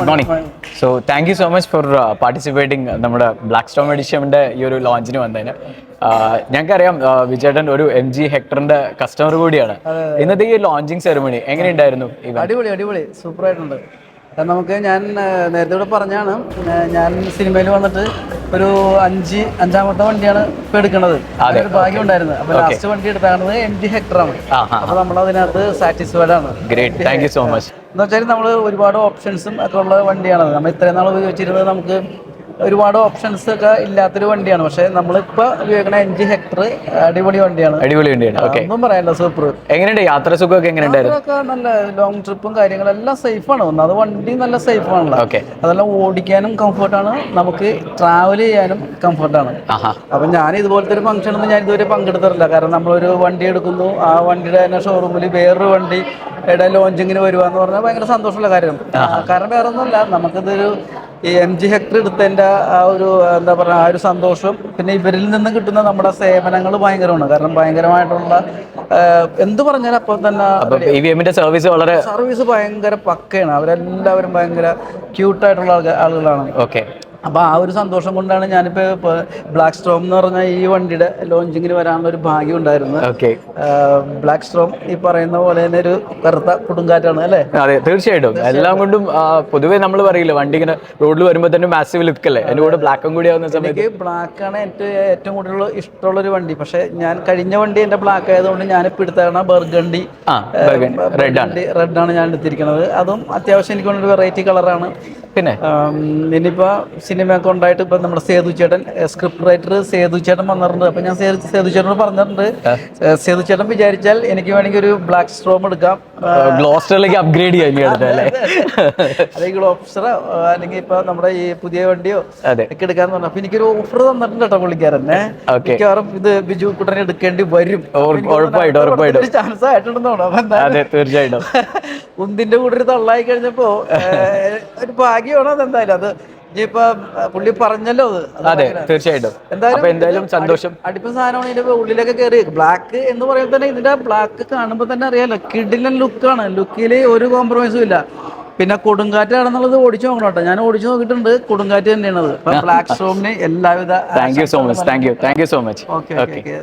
Good morning. So thank you so much for participating നമ്മുടെ black Storm എഡിഷൻ്റെ ഈ ഒരു ലോഞ്ചിന് വന്നതിന്. ഞങ്ങൾക്കറിയാം വിജയേട്ടൻ ഒരു MG ഹെക്ടറിന്റെ കസ്റ്റമർ കൂടിയാണ്. ഇന്നത്തെ ഈ ലോഞ്ചിങ് സെറമണി എങ്ങനെയുണ്ടായിരുന്നു? അടിപൊളി സൂപ്പർ ആയിട്ടുണ്ട്. ഞാൻ നേരത്തെ ഇവിടെ പറഞ്ഞാണ്, ഞാൻ സിനിമയിൽ വന്നിട്ട് ഒരു അഞ്ചാമത്തെ വണ്ടിയാണ് ഇപ്പൊ എടുക്കുന്നത്. ഒരു ഭാഗ്യം ഉണ്ടായിരുന്നത്. അപ്പൊ ലാസ്റ്റ് വണ്ടി എടുത്താണ് MG ഹെക്ടറാണ്. അപ്പൊ നമ്മൾ അതിനകത്ത് സാറ്റിസ്ഫൈഡ് ആണ്. Great, thank you so much. എന്ന് വെച്ചാൽ നമ്മൾ ഒരുപാട് ഓപ്ഷൻസും ഒക്കെ ഉള്ള വണ്ടിയാണ്. നമ്മൾ ഇത്രയും നാൾ ഉപയോഗിച്ചിരുന്നത് നമുക്ക് ഒരുപാട് ഓപ്ഷൻസ് ഒക്കെ ഇല്ലാത്തൊരു വണ്ടിയാണ്. പക്ഷെ നമ്മളിപ്പോ ഉപയോഗിക്കുന്ന MG ഹെക്ടർ അടിപൊളി വണ്ടിയാണ്. ഒന്നും പറയാനില്ല, സൂപ്പർ. എങ്ങനെയുണ്ട് യാത്ര സുഖമൊക്കെ? എങ്ങനെയുണ്ടായിരുന്നു? നല്ല ലോങ് ട്രിപ്പും കാര്യങ്ങളെല്ലാം സേഫാണ്. അത് വണ്ടി നല്ല സേഫാണല്ലോ. അതെല്ലാം ഓടിക്കാനും കംഫർട്ടാണ്, നമുക്ക് ട്രാവൽ ചെയ്യാനും കംഫർട്ടാണ്. അപ്പൊ ഞാൻ ഇതുപോലത്തെ ഒരു ഫംഗ്ഷൻ ഒന്നും ഞാൻ ഇതുവരെ പങ്കെടുത്തിട്ടില്ല. കാരണം നമ്മളൊരു വണ്ടി എടുക്കുന്നു, ആ വണ്ടിയുടെ തന്നെ ഷോറൂമിൽ വേറൊരു വണ്ടിയുടെ ലോഞ്ചിങ്ങിന് വരുക എന്ന് പറഞ്ഞാൽ ഭയങ്കര സന്തോഷമുള്ള കാര്യം. കാരണം വേറെ ഒന്നുമില്ല, നമുക്കിതൊരു ഈ MG ഹെക്ടർ എടുത്തതിൻ്റെ ആ ഒരു എന്താ പറയുക, ആ ഒരു സന്തോഷം, പിന്നെ ഇവരിൽ നിന്ന് കിട്ടുന്ന നമ്മുടെ സേവനങ്ങൾ ഭയങ്കരമാണ്. കാരണം ഭയങ്കരമായിട്ടുള്ള എന്ത് പറഞ്ഞാലും അപ്പോൾ തന്നെ സർവീസ് ഭയങ്കര പക്കയാണ്. അവരെല്ലാവരും ഭയങ്കര ക്യൂട്ടായിട്ടുള്ള ആളുകളാണ്. അപ്പോൾ ആ ഒരു സന്തോഷം കൊണ്ടാണ് ഞാനിപ്പോൾ ബ്ലാക്ക് സ്ട്രോം എന്ന് പറഞ്ഞ ഈ വണ്ടിയുടെ ലോഞ്ചിങ്ങിന് വരാനുള്ള ഒരു ഭാഗ്യം ഉണ്ടായിരുന്നു. ബ്ലാക്ക് സ്ട്രോം ഈ പറയുന്ന പോലെ തന്നെ ഒരു കറുത്ത കൊടുങ്കാറ്റാണ് അല്ലേ? അതെ, തീർച്ചയായിട്ടും. എല്ലാം കൊണ്ടും പൊതുവേ നമ്മൾ പറയില്ല, വണ്ടി ഇങ്ങനെ റോഡിൽ വരുമ്പോൾ തന്നെ മാസീവ് ലുക്ക് അല്ലേ? അതിൻ്റെ കൂടെ ബ്ലാക്കും കൂടി ആവുന്ന സമയത്ത് ബ്ലാക്കാണ് എനിക്ക് ഏറ്റവും കൂടുതൽ ഇഷ്ടമുള്ളൊരു വണ്ടി. പക്ഷെ ഞാൻ കഴിഞ്ഞ വണ്ടി എൻ്റെ ബ്ലാക്ക് ആയതുകൊണ്ട് ഞാനിപ്പോൾ എടുത്താണ് ബർഗണ്ടി റെഡാണ് ഞാൻ എടുത്തിരിക്കുന്നത്. അതും അത്യാവശ്യം എനിക്ക് ഒരു വെറൈറ്റി കളറാണ്. പിന്നെ ഇനിയിപ്പോൾ സിനിമയൊക്കെ ഉണ്ടായിട്ട് ഇപ്പം നമ്മുടെ സേതു ചേട്ടൻ, സ്ക്രിപ്റ്റ് റൈറ്റർ സേതു ചേട്ടൻ വന്നിട്ടുണ്ട്. അപ്പം ഞാൻ സേതു ചേട്ടനോട് പറഞ്ഞിട്ടുണ്ട്, സേതു ചേട്ടൻ വിചാരിച്ചാൽ എനിക്ക് വേണമെങ്കിൽ ഒരു ബ്ലാക്ക് സ്ട്രോം എടുക്കാം, ഗ്ലോസ്റ്ററിലേക്ക് അപ്ഗ്രേഡ് ചെയ്യാൻ, അല്ലെങ്കിൽ ഗ്ലോസ്റ്റർ അല്ലെങ്കിൽ ഇപ്പൊ നമ്മുടെ ഈ പുതിയ വണ്ടിയോ ഒക്കെ എടുക്കാന്ന് പറഞ്ഞു. അപ്പൊ എനിക്കൊരു ഓഫർ തന്നിട്ടുണ്ട് കേട്ടോ പുള്ളിക്കാരൻ. മിക്കവാറും ഇത് ബിജു കുട്ടനെ എടുക്കേണ്ടി വരും, ചാൻസ് ആയിട്ടുണ്ടെന്നോ. തീർച്ചയായിട്ടും ഉന്തിന്റെ കൂടെ ഒരു തള്ളായി കഴിഞ്ഞപ്പോ ഒരു ഭാഗ്യമാണോ അതെന്തായാലും. അത് ഇനിയിപ്പോ പുള്ളി പറഞ്ഞല്ലോ, അതെ തീർച്ചയായിട്ടും. എന്തായാലും സന്തോഷം. അടുത്ത സാധനമാണ് ഇതിന്റെ ഉള്ളിലൊക്കെ കയറി. ബ്ലാക്ക് എന്ന് പറയുമ്പോൾ തന്നെ ഇതിന്റെ ബ്ലാക്ക് കാണുമ്പോൾ തന്നെ അറിയാലോ, കിടിലൻ ലുക്കാണ്. ലുക്കിൽ ഒരു കോംപ്രമൈസും ഇല്ല. പിന്നെ കൊടുങ്കാറ്റാണെന്നുള്ളത് ഓടിച്ചു നോക്കണം കേട്ടോ. ഞാൻ ഓടിച്ചു നോക്കിയിട്ടുണ്ട്, കൊടുങ്കാറ്റ് തന്നെയാണത്. ബ്ലാക്ക് സ്ട്രോമിന് എല്ലാവിധ thank you so much. Okay.